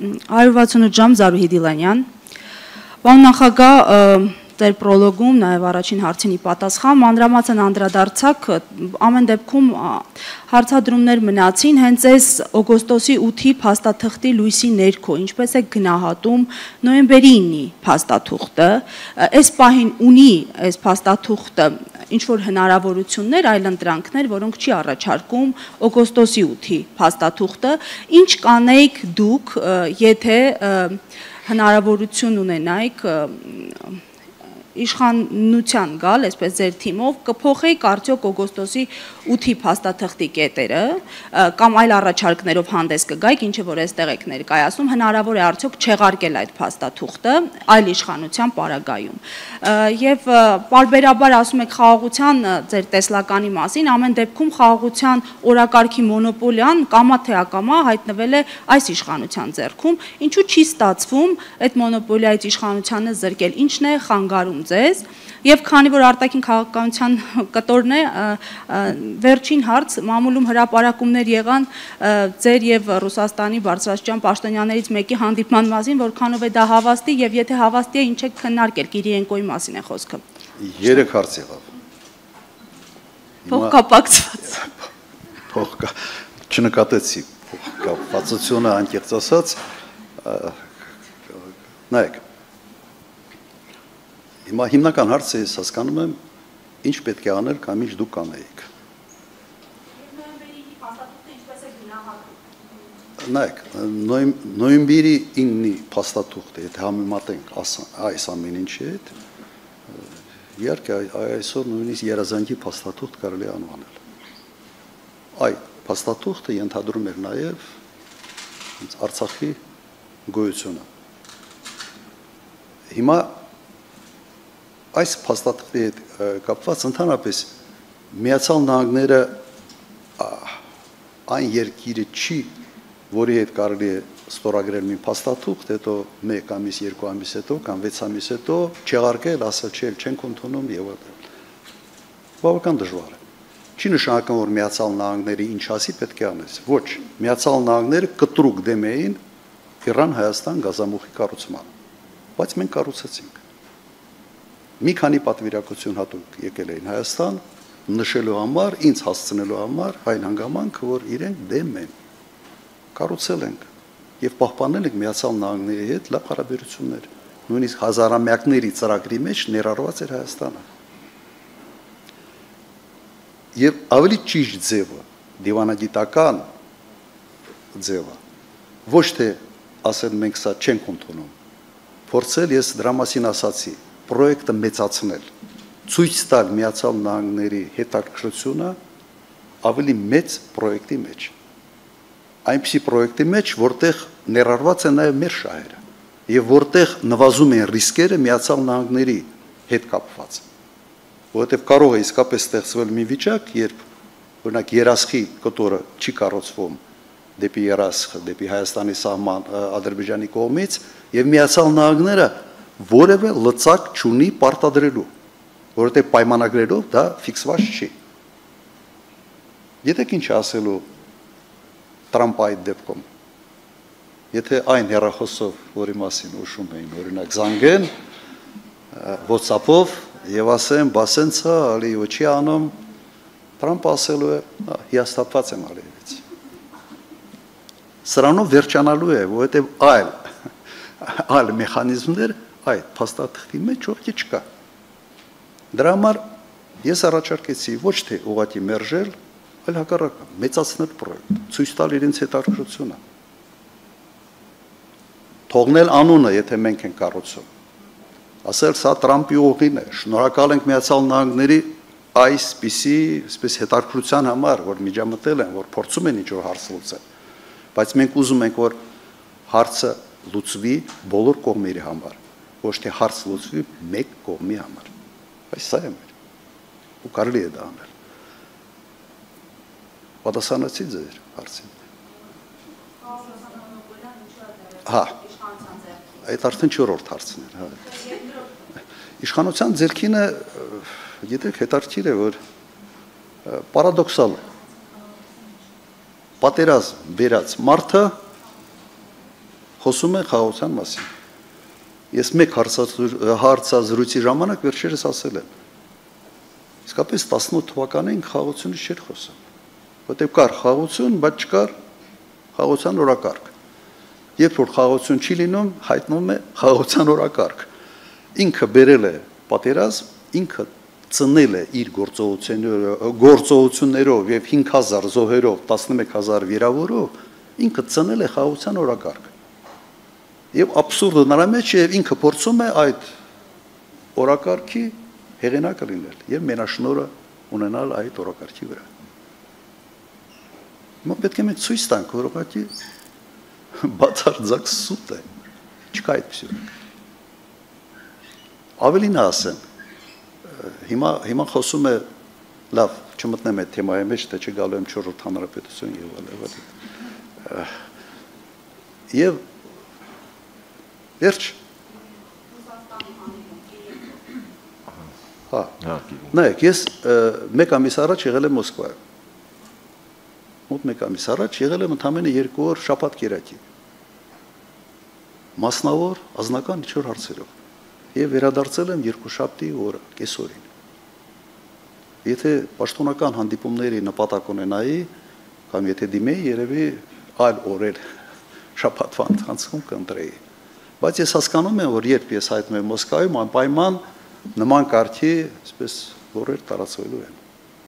168 ժամ Զարուհի Դիլանյան։ Պարոն նախագահ, Ձեր պրոլոգում, նաև առաջին հարցինի պատասխան, մանրամասն անդրադարձակ, ամեն դեպքում հարցադրումներ մնացին հենց այս օգոստոսի 8-ի փաստաթղթի լույսի ներքո, ինչպես է գնահատում նոյեմբերի 9-ի փաստաթուղթը, այս պահին ունի այս փաստաթուղթը ինչ-որ հնարավորություններ, այլընտրանքներ, որոնք չի առաջարկում օգոստոսի 8-ի փաստաթուղթը, ինչ կանեիք դուք, եթե հնարավորություն ունենայիք իշխանության գալ, այսպես ձեր թիմով, կփոխեիք արդյոք օգոստոսի 8-ի փաստաթղթի կետերը, կամ այլ առաջարկներով հանդես կգայիք, ինչը որ այստեղ եք ներկայացնում, հնարավոր է արդյոք չեղարկել այդ փաստաթուղթը այլ իշխանության պարագայում։ Եվ պարբերաբար ասում եք խաղաղության ձեր տեսլականի մասին, ամեն դեպքում խաղաղության օրակարգի մոնոպոլիան կամա թե ակամա հայտնվել է այս իշխանության ձեռքում, ինչու չի ստացվում այդ մոնոպոլիայից իշխանությանը զրկել, ինչն է խանգարում ձեզ, եւ քանի որ արտաքին քաղաքականության կտորն է, վերջին հարց, մամուլում հրապարակումներ եղան ձեր եւ Ռուսաստանի բարձրաստիճան պաշտոնյաներից մեկի հանդիպման մասին, որքանով է դա հավաստի եւ եթե հավաստի է, ինչ եք քննարկել, Կիրիենկոյի մասին է խոսքը։ 3 հարց եղավ։ Փոխկապակցված։ Չնկատեցի փոխկապվածությունը անկեղծ ասած, նայեք։ Հիմա հիմնական հարցը ես հասկանում եմ, ինչ պետք է անել կամ ինչ դուք կանեիք։ Նայեք, նոյեմբերի 9-ի փաստաթուղթը, եթե համեմատենք այս ամեն ինչի հետ, իհարկե այսօր նույնիսկ երազանքի փաստաթուղթ կարելի է անվանել։ Այդ փաստաթուղթը ենթադրում էր նաև Արցախի գոյությունը։ Հիմա այս փաստաթղթի հետ կապված ընդհանրապես Միացյալ Նահանգները այն երկիրը չի, որի հետ կարելի է ստորագրել մի փաստաթուղթ, հետո 1 ամիս, 2 ամիս հետո կամ 6 ամիս հետո չեղարկել, ասել չէ, չենք ընդունում եւ այլն։ Բավական դժվար է։ Չի նշանակում, որ Միացյալ Նահանգների ինչ ասի պետք է անես։ Ոչ, Միացյալ Նահանգները կտրուկ դեմ էին Իրան-Հայաստան գազամուխի կառուցմանը, բայց մենք կառուցեցինք։ Մի քանի պատվիրակություն հատուկ եկել էին Հայաստան, նշելու համար, ինձ հասցնելու համար այն հանգամանքը, որ իրենք դեմ են, կառուցել ենք եւ պահպանել ենք Միացյալ Նահանգների հետ լավ հարաբերություններ, նույնիսկ հազարամյակների ծրագրի մեջ ներառված էր Հայաստանը։ Եվ ավելի ճիշտ ձևը, դիվանագիտական ձևը, ոչ թե ասել մենք սա չենք ընդունում, փորձել ես դրա մասին ասացի, պրոյեկտը մեծացնել, ցույց տալ Միացյալ Նահանգների հետաքրքրությունը ավելի մեծ պրոյեկտի մեջ։ Այնպիսի պրոյեկտի մեջ, որտեղ ներառված են նաև մեր շահերը, եւ որտեղ նվազում են ռիսկերը Միացյալ Նահանգների հետ կապված։ Որովհետև կարող է իսկապես ստեղծվել մի վիճակ, երբ օրինակ Երասխի կտորը չի կառուցվում դեպի Երասխ, դեպի Հայաստանի սահման Ադրբեջանի կողմից, եւ Միացյալ Նահանգները որևէ լծակ չունի պարտադրելու, որովհետև պայմանագրերով դա ֆիքսված չի։ Գիտեք ինչ ասելու Տրամպը այդ դեպքում։ Եթե այն հեռախոսով, որի մասին ուշում էին, օրինակ զանգեն WhatsApp-ով եւ ասեն, բասենցա, ալի ոչի անում, Տրամպը ասելու է, հիասթափված եմ ալիից։ Սրանով վերջանալու է, որովհետև այլ մեխանիզմներ այդ փաստաթղթի մեջ ոքի չկա։ Դրա համար ես առաջարկեցի ոչ թե ուղղակի մերժել, այլ հակառակը, մեծացնել պրոյեկտը, ցույց տալ իրենց հետաքրքրությունը։ Թողնել անունը, եթե մենք ենք կառուցում։ Ասել սա Տրամպի ուղին է, շնորհակալ ենք Միացյալ Նահանգների այսպիսի հետաքրքրության համար, որ միջամտել են, որ փորձում են ինչ-որ հարց լուծել, բայց մենք ուզում ենք, որ հարցը լուծվի բոլոր կողմերի համար, ոչ թե հարց լուծվի մեկ կողմի համար։ Այս սա է մեր, ու կարելի է դա անել։ Պատասխանեցի ձեր հարցին։ Հա, այդ արդեն 4-րդ հարցն էր։ Իշխանության ձեռքինը, գիտեք, հետաքրքիր է, որ պարադոքսալ է։ Պատերազմ բերած մարդը խոսում են խաղաղության մասին։ Ես մեկ հարցազրույցի ժամանակ վերջերս ասել եմ։ Իսկապես 18 թվականին խաղաղությունից չէր խոսում։ Որտեղ կար խաղաղություն, բայց չկար խաղաղության օրակարգ։ Երբ որ խաղաղություն չի լինում, հայտնվում է խաղաղության օրակարգ։ Ինքը բերել է պատերազմ, ինքը ծնել է իր գործողություններով եւ 5000 զոհերով, 11000 վիրավորով, ինքը ծնել է խաղաղության օրակարգ։ Եվ абսուրդը նրա մեջ է, եւ ինքը փորձում է այդ օրակարգի հեղինակը լինել եւ մենաշնորհը ունենալ այդ օրակարգի վրա։ Մենք պետք է մենք ցույց տանք, որ ուղղակի բացարձակ սուտ է։ Չկա այդպես։ Ավելին ասեմ, հիմա խոսում է լավ, չմտնեմ այդ թեմայի մեջ, թե չգալու եմ 4-րդ հանրապետություն եւ այլն։ Եվ վերջ նայեք, ես մեկ ամիս առաջ եղել եմ Մոսկվայում։ Մոտ մեկ ամիս առաջ եղել եմ ընդամենը 2 օր շաբաթ կիրակի։ Մասնավոր ազնական ինչ-որ հարցերով։ Եվ վերադարձել եմ երկուշաբթի օրը, կեսօրին։ Եթե պաշտոնական հանդիպումների նպատակ ունենայի, կամ եթե դիմեի, երևի այլ օրեր շաբաթվա ընթացքում կընտրեի։ Բայց ես հասկանում եմ, որ երբ ես հայտնվում եմ Մոսկվայում, անպայման նման կարգի, այսպես, օրեր տարածվելու են։